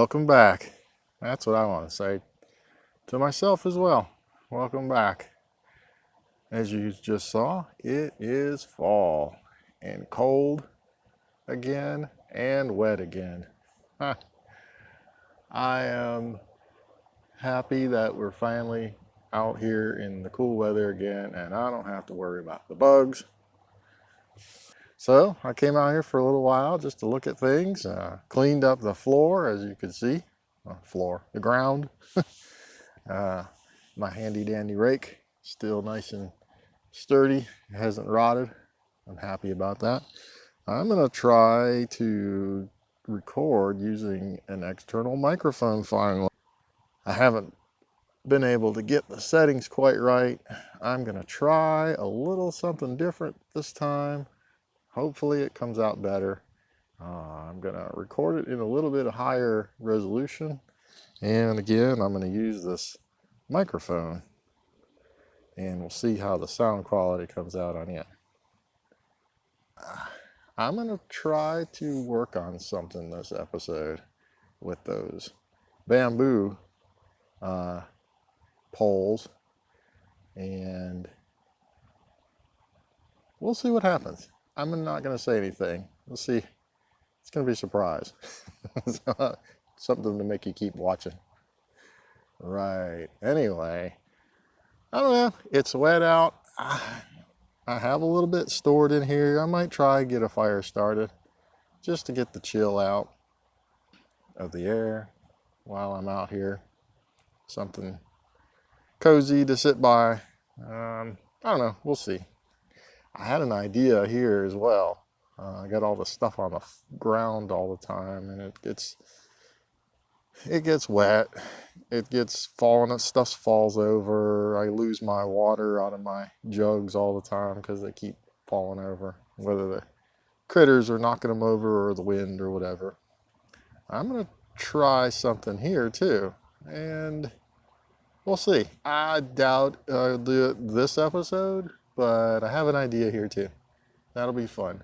welcome back. That's what I want to say to myself as well. Welcome back. As you just saw, it is fall and cold again and wet again. I am happy that we're finally out here in the cool weather again and I don't have to worry about the bugs. So I came out here for a little while just to look at things, cleaned up the floor as you can see, the ground. My handy dandy rake, still nice and sturdy, it hasn't rotted. I'm happy about that. I'm gonna try to record using an external microphone finally. I haven't been able to get the settings quite right. I'm gonna try a little something different this time. Hopefully it comes out better. I'm gonna record it in a little bit higher resolution. And again, I'm gonna use this microphone and we'll see how the sound quality comes out on it. I'm gonna try to work on something this episode with those bamboo poles, and we'll see what happens. I'm not gonna say anything. We'll see. It's gonna be a surprise. Something to make you keep watching. Right. Anyway, I don't know. It's wet out. I have a little bit stored in here. I might try and get a fire started just to get the chill out of the air while I'm out here. Something cozy to sit by. I don't know. We'll see. I had an idea here as well. I got all the stuff on the ground all the time, and it gets wet. It gets falling. Stuff falls over. I lose my water out of my jugs all the time because they keep falling over, whether the critters are knocking them over or the wind or whatever. I'm gonna try something here too, and we'll see. I doubt this episode, but I have an idea here too. That'll be fun.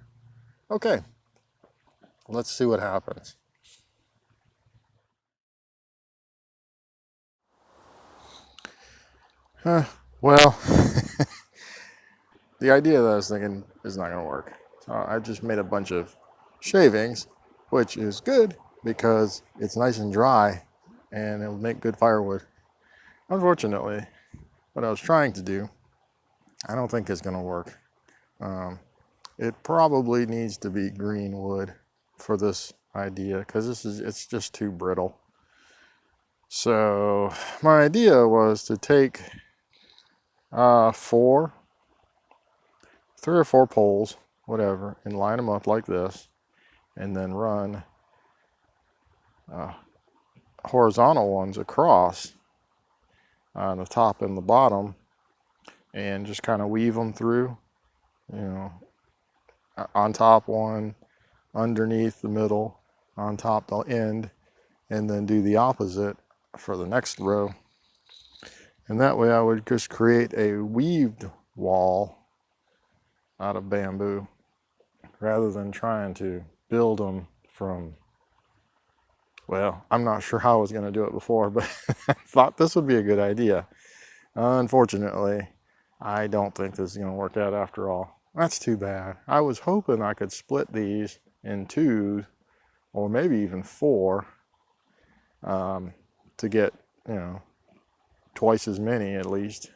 Okay, let's see what happens. Well, the idea that I was thinking is not going to work. So I just made a bunch of shavings, which is good because it's nice and dry and it'll make good firewood. Unfortunately, what I was trying to do, I don't think it's going to work. It probably needs to be green wood for this idea because it's just too brittle. So my idea was to take 3 or 4 poles, whatever, and line them up like this, and then run horizontal ones across on the top and the bottom, and just kind of weave them through, on top one, underneath the middle, on top the end, and then do the opposite for the next row. And that way I would just create a weaved wall out of bamboo rather than trying to build them from, well, I'm not sure how I was going to do it before, but I thought this would be a good idea. Unfortunately, I don't think this is going to work out after all. That's too bad. I was hoping I could split these in 2 or maybe even 4 to get, twice as many at least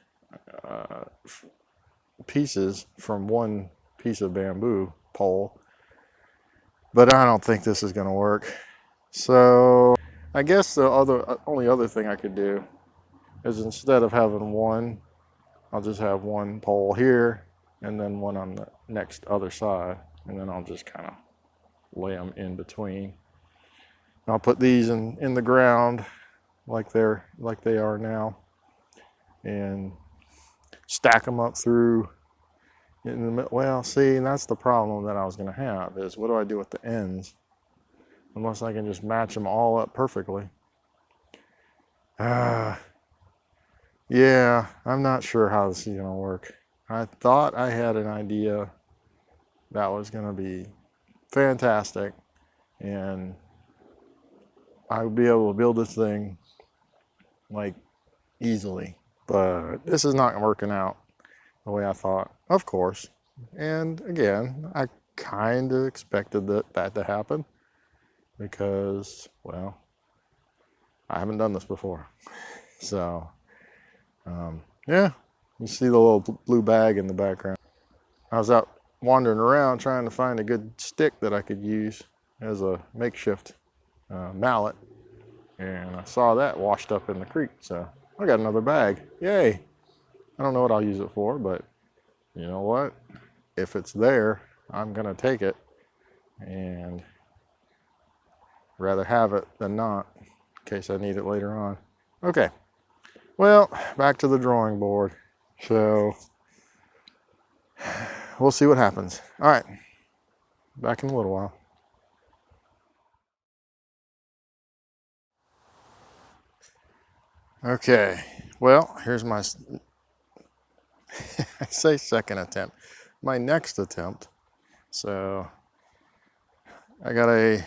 pieces from one piece of bamboo pole, but I don't think this is going to work. So I guess the only other thing I could do is, instead of having one, I'll just have one pole here and then one on the next other side, and then I'll just kind of lay them in between. I'll put these in the ground like they are now, and stack them up through in the middle. Well, see, that's the problem that I was going to have, is what do I do with the ends unless I can just match them all up perfectly. Yeah, I'm not sure how this is going to work. I thought I had an idea that was going to be fantastic, and I would be able to build this thing like easily. But this is not working out the way I thought, of course. And again, I kind of expected that to happen because, well, I haven't done this before. So, yeah, you see the little blue bag in the background. I was out wandering around trying to find a good stick that I could use as a makeshift mallet, and I saw that washed up in the creek. So I got another bag. Yay! I don't know what I'll use it for, but you know what? If it's there, I'm gonna take it, and rather have it than not, in case I need it later on. Okay, well, back to the drawing board. So we'll see what happens. All right, back in a little while. Okay, well, here's my, I say second attempt, my next attempt. So I got a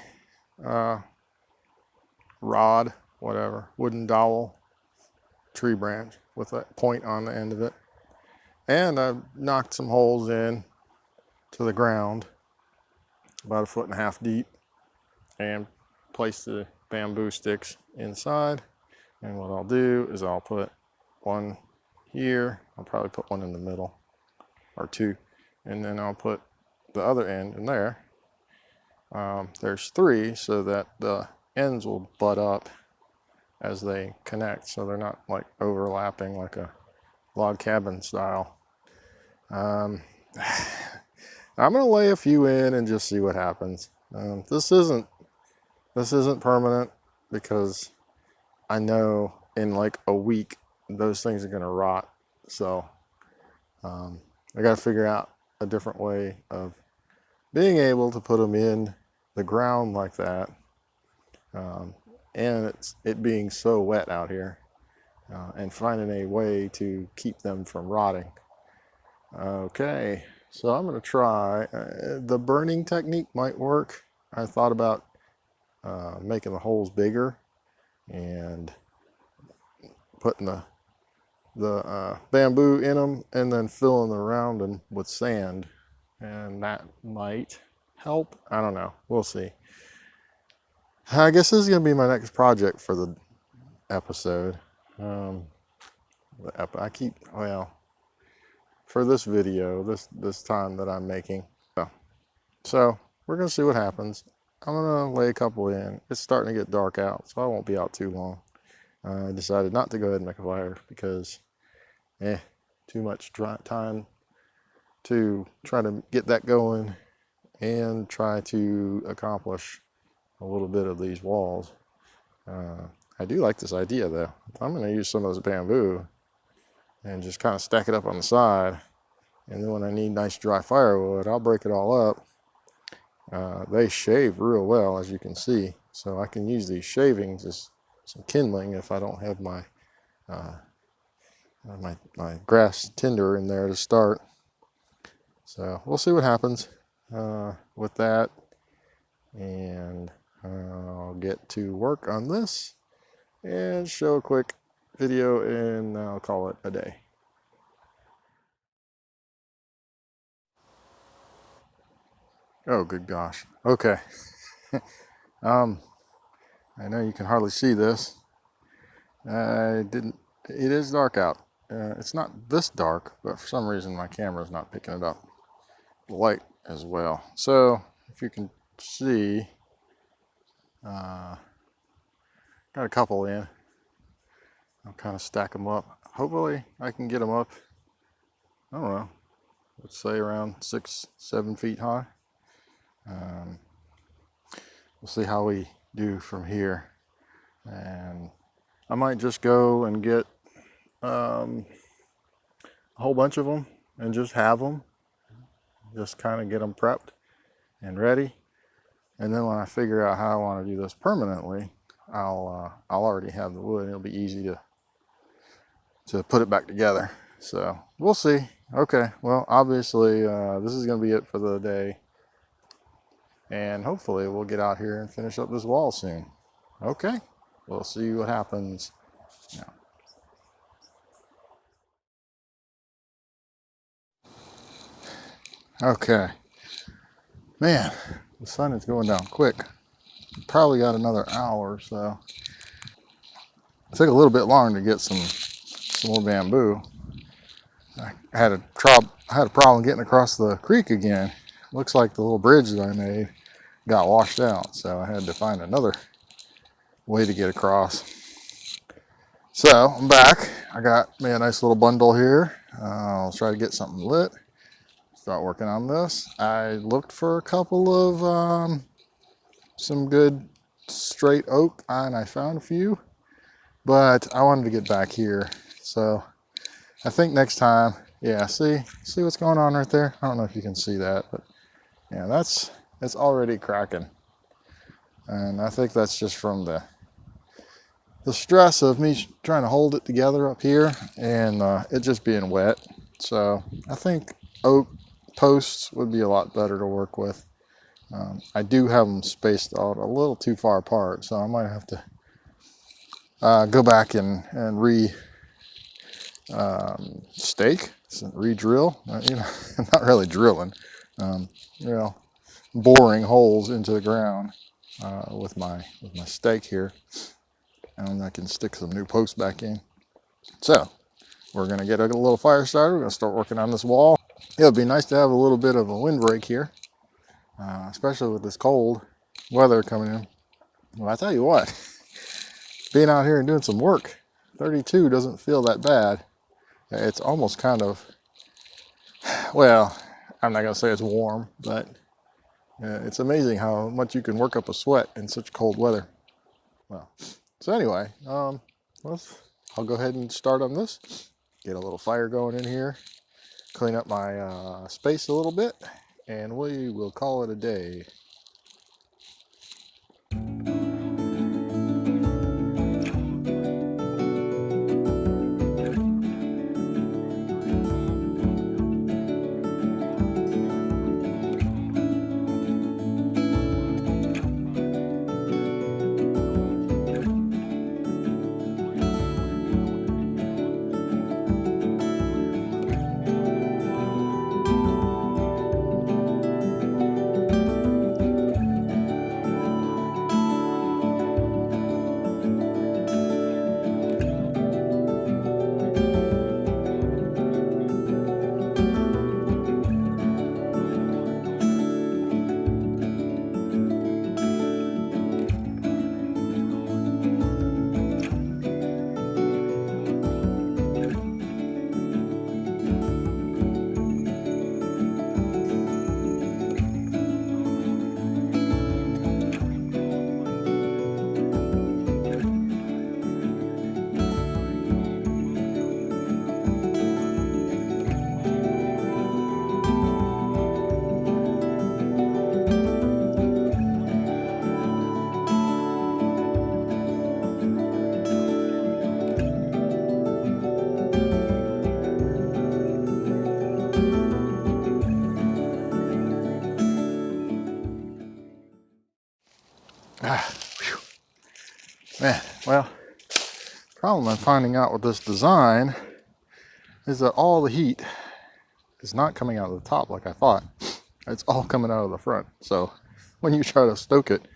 rod, whatever, wooden dowel, tree branch with a point on the end of it. And I knocked some holes in to the ground, about 1.5 feet deep, and placed the bamboo sticks inside. And what I'll do is I'll put one here. I'll probably put one in the middle, or two. And then I'll put the other end in there. There's 3 so that the ends will butt up as they connect, so they're not like overlapping like a log cabin style. I'm gonna lay a few in and just see what happens. This isn't permanent because I know in like a week those things are gonna rot. So I gotta figure out a different way of being able to put them in the ground like that, and it being so wet out here, and finding a way to keep them from rotting. Okay, so I'm going to try. The burning technique might work. I thought about making the holes bigger and putting the bamboo in them and then filling around them with sand, and that might help. I don't know. We'll see. I guess this is going to be my next project for the episode. For this video, this time that I'm making. So we're going to see what happens. I'm going to lay a couple in. It's starting to get dark out, so I won't be out too long. I decided not to go ahead and make a fire because, too much time to try to get that going and try to accomplish a little bit of these walls. I do like this idea though. I'm going to use some of this bamboo and just kind of stack it up on the side, and then when I need nice dry firewood, I'll break it all up. They shave real well, as you can see, so I can use these shavings as some kindling if I don't have my my grass tinder in there to start. So we'll see what happens with that, and I'll get to work on this and show a quick video, and I'll call it a day. Oh, good gosh. Okay. I know you can hardly see this. It is dark out. It's not this dark, but for some reason my camera is not picking it up. The light as well. So if you can see, got a couple in. I'll kind of stack them up. Hopefully I can get them up, I don't know, let's say around 6-7 feet high. We'll see how we do from here, and I might just go and get a whole bunch of them and just have them, just kind of get them prepped and ready, and then when I figure out how I want to do this permanently, I'll already have the wood, and it'll be easy to put it back together. So we'll see. Okay, well, obviously this is going to be it for the day, and hopefully we'll get out here and finish up this wall soon. Okay, we'll see what happens now. Okay, man, the sun is going down quick. Probably got another hour or so. It took a little bit longer to get some more bamboo. I had a problem getting across the creek again. Looks like the little bridge that I made got washed out, so I had to find another way to get across. So I'm back. I got me a nice little bundle here. I'll try to get something lit. Start working on this. I looked for a couple of some good straight oak, and I found a few, but I wanted to get back here. So I think next time, yeah, see what's going on right there? I don't know if you can see that, but yeah, it's already cracking. And I think that's just from the stress of me trying to hold it together up here and it just being wet. So I think oak posts would be a lot better to work with. I do have them spaced out a little too far apart, so I might have to go back and stake, re-drill. Not really drilling, you know, boring holes into the ground with my stake here, and I can stick some new posts back in. So we're gonna get a little fire started. We're gonna start working on this wall. It would be nice to have a little bit of a windbreak here, especially with this cold weather coming in. Well, I tell you what, being out here and doing some work, 32 doesn't feel that bad. It's almost kind of, well, I'm not gonna say it's warm, but it's amazing how much you can work up a sweat in such cold weather. Well, so anyway, I'll go ahead and start on this. Get a little fire going in here, clean up my space a little bit, and we will call it a day. Man, well, problem I'm finding out with this design is that all the heat is not coming out of the top like I thought. It's all coming out of the front. So when you try to stoke it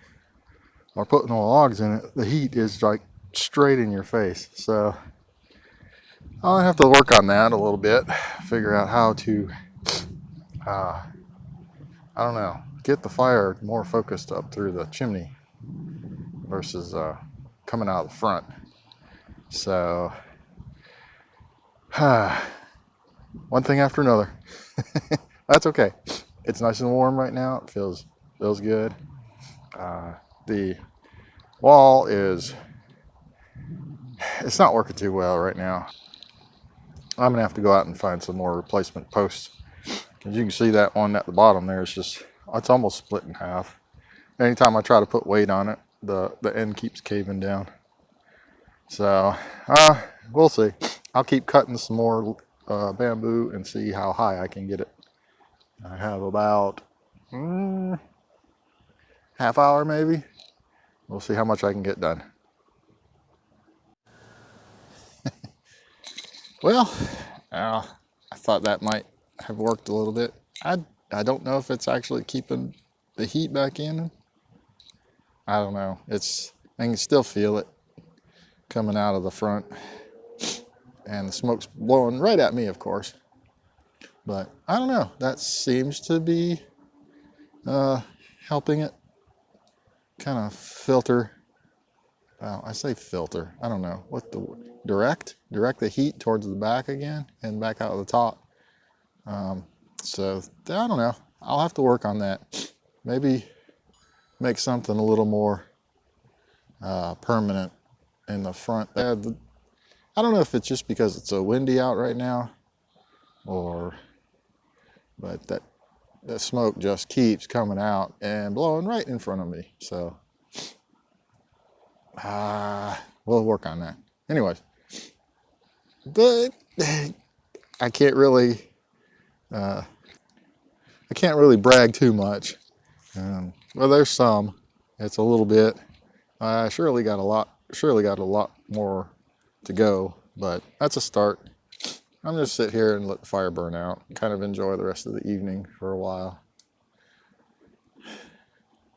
or put no logs in it, the heat is like straight in your face. So I'll have to work on that a little bit, figure out how to, I don't know, get the fire more focused up through the chimney versus coming out of the front. So, one thing after another. That's okay. It's nice and warm right now. It feels good. The wall it's not working too well right now. I'm gonna have to go out and find some more replacement posts. As you can see, that one at the bottom there is it's almost split in half. Anytime I try to put weight on it, the end keeps caving down. So we'll see. I'll keep cutting some more bamboo and see how high I can get it. I have about half hour maybe we'll see how much I can get done. Well, I thought that might have worked a little bit. I don't know if it's actually keeping the heat back in. I don't know. I can still feel it coming out of the front, and the smoke's blowing right at me, of course. But I don't know. That seems to be helping it kind of filter. Well, I say filter. I don't know what the direct the heat towards the back again and back out of the top. So I don't know. I'll have to work on that. Maybe make something a little more permanent in the front. I don't know if it's just because it's so windy out right now, but that smoke just keeps coming out and blowing right in front of me. So we'll work on that. Anyways, but I can't really brag too much. Well, there's some. It's a little bit. I surely got a lot more to go, but that's a start. I'm gonna sit here and let the fire burn out and kind of enjoy the rest of the evening for a while.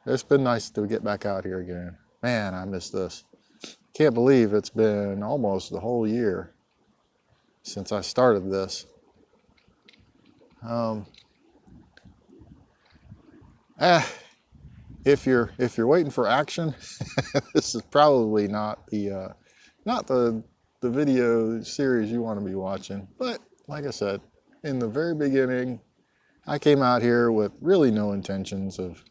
It's been nice to get back out here again. Man, I miss this. Can't believe it's been almost the whole year since I started this. If you're waiting for action, this is probably not the video series you want to be watching. But like I said, in the very beginning, I came out here with really no intentions of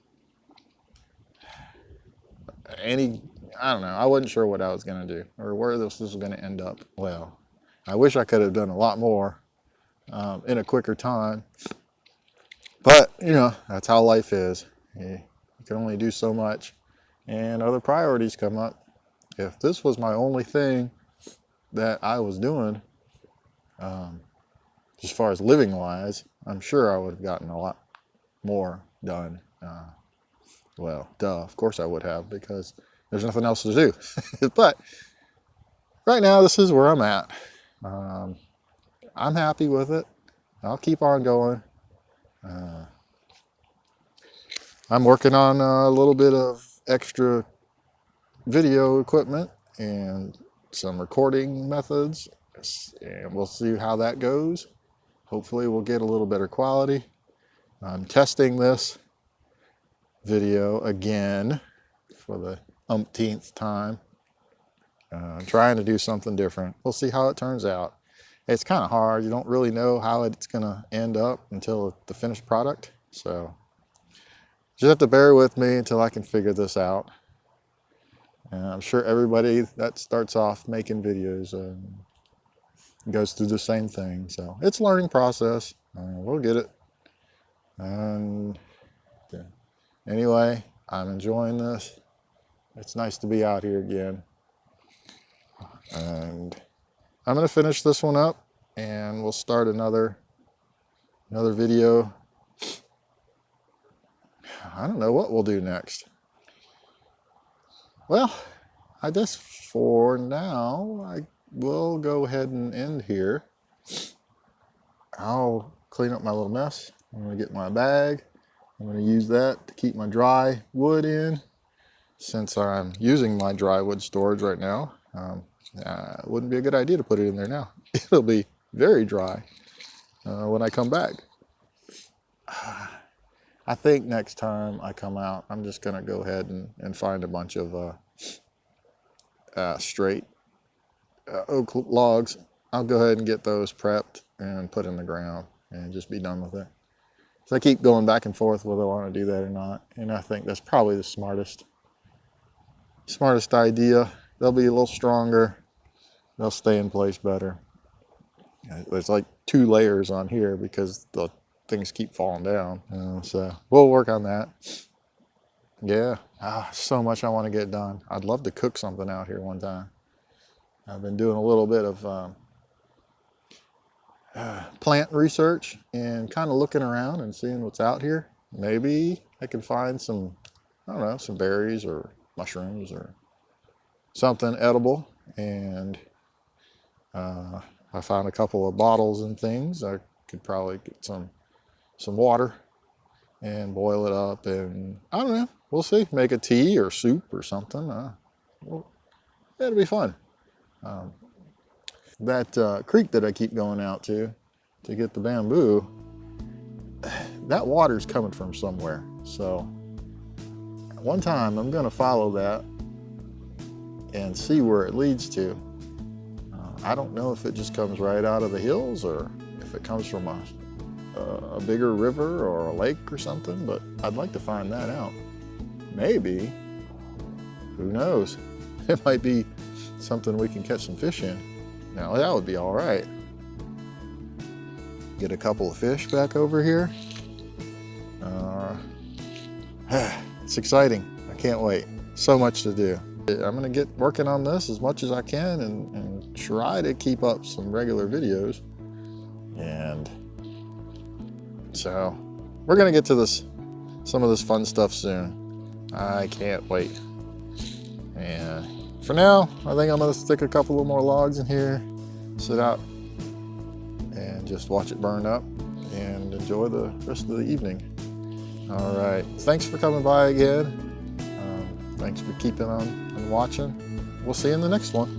I don't know. I wasn't sure what I was going to do or where this was going to end up. Well, I wish I could have done a lot more in a quicker time. But, that's how life is. You can only do so much, and other priorities come up. If this was my only thing that I was doing, as far as living wise, I'm sure I would have gotten a lot more done. Well, duh, of course I would have, because there's nothing else to do. But right now, this is where I'm at. I'm happy with it. I'll keep on going. I'm working on a little bit of extra video equipment and some recording methods, and we'll see how that goes. Hopefully we'll get a little better quality. I'm testing this video again for the umpteenth time. Trying to do something different. We'll see how it turns out. It's kind of hard. You don't really know how it's going to end up until the finished product. So just have to bear with me until I can figure this out. And I'm sure everybody that starts off making videos goes through the same thing. So it's a learning process. We'll get it. And anyway, I'm enjoying this. It's nice to be out here again. And I'm going to finish this one up, and we'll start another video. I don't know what we'll do next. Well, I guess for now, I will go ahead and end here. I'll clean up my little mess. I'm going to get my bag. I'm going to use that to keep my dry wood in, since I'm using my dry wood storage right now. It wouldn't be a good idea to put it in there now. It'll be very dry when I come back. I think next time I come out, I'm just going to go ahead and find a bunch of straight oak logs. I'll go ahead and get those prepped and put in the ground and just be done with it. So I keep going back and forth whether I want to do that or not. And I think that's probably the smartest idea. They'll be a little stronger. They'll stay in place better. There's like 2 layers on here because the things keep falling down. So we'll work on that. Yeah, so much I want to get done. I'd love to cook something out here one time. I've been doing a little bit of plant research and kind of looking around and seeing what's out here. Maybe I can find some, I don't know, some berries or mushrooms or something edible. And I found a couple of bottles and things. I could probably get some water and boil it up, and I don't know, we'll see. Make a tea or soup or something. Well, it'll be fun. That creek that I keep going out to get the bamboo, that water's coming from somewhere. So one time I'm gonna follow that and see where it leads to. I don't know if it just comes right out of the hills or if it comes from a bigger river or a lake or something, but I'd like to find that out. Maybe, who knows? It might be something we can catch some fish in. Now that would be all right. Get a couple of fish back over here. It's exciting. I can't wait. So much to do. I'm gonna get working on this as much as I can and try to keep up some regular videos. And so we're gonna get to some of this fun stuff soon. I can't wait. And for now, I think I'm gonna stick a couple of more logs in here, sit out and just watch it burn up and enjoy the rest of the evening. All right, thanks for coming by again. Thanks for keeping on and watching. We'll see you in the next one.